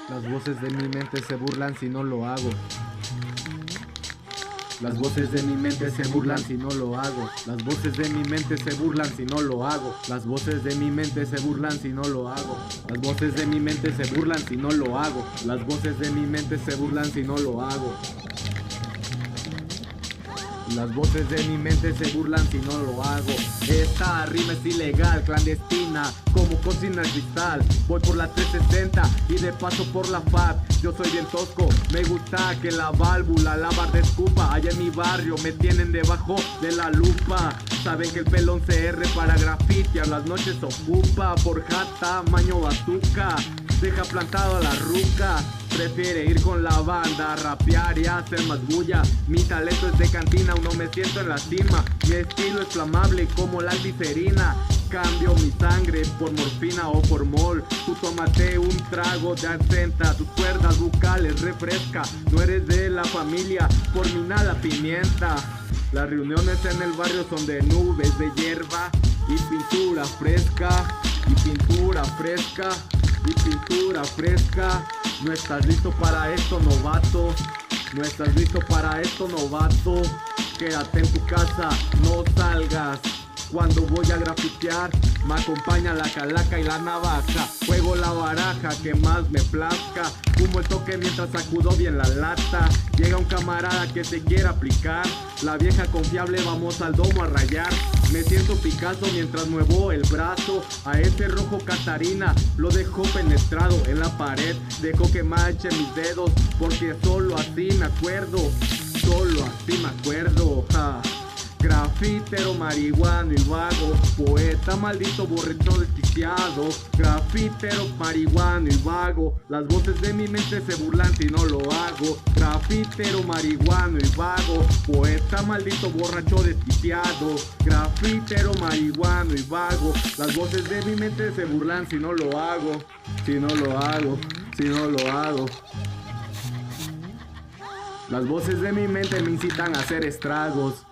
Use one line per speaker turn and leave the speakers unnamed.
Las voces de mi mente se burlan si no lo hago. Las voces de mi mente se burlan si no lo hago. Las voces de mi mente se burlan si no lo hago. Las voces de mi mente se burlan si no lo hago. Las voces de mi mente se burlan si no lo hago. Las voces de mi mente se burlan si no lo hago. Las voces de mi mente se burlan si no lo hago. Esta rima es ilegal, clandestina, como cocina cristal. Voy por la 360 y de paso por la FAT. Yo soy bien tosco, me gusta que la válvula la barra escupa. Allá en mi barrio me tienen debajo de la lupa. Saben que el pelón CR para graffiti a las noches ocupa. Forja tamaño bazooka, deja plantado a la ruca. Prefiere ir con la banda, rapear y hacer más bulla. Mi talento es de cantina, aún no me siento en la cima. Mi estilo es flamable como la glicerina. Cambio mi sangre por morfina o por mol. Tú tómate un trago de absenta, tus cuerdas bucales refresca. No eres de la familia, por mí nada pimienta. Las reuniones en el barrio son de nubes de hierba y pintura fresca, y pintura fresca, y pintura fresca. No estás listo para esto, novato. No estás listo para esto, novato. Quédate en tu casa, no salgas. Cuando voy a grafitear, me acompaña la calaca y la navaja. Juego la baraja que más me plazca. Fumo el toque mientras sacudo bien la lata. Llega un camarada que se quiere aplicar. La vieja confiable, vamos al domo a rayar. Me siento Picasso mientras muevo el brazo. A ese rojo Catarina lo dejo penetrado en la pared. Dejo que manche mis dedos porque solo así me acuerdo. Solo así me acuerdo. Grafitero, marihuano y vago, poeta maldito, borracho desquiciado. Grafitero, marihuano y vago, las voces de mi mente se burlan si no lo hago. Grafitero, marihuano y vago, poeta maldito, borracho desquiciado. Grafitero, marihuano y vago, las voces de mi mente se burlan si no lo hago. Si no lo hago, si no lo hago. Las voces de mi mente me incitan a hacer estragos.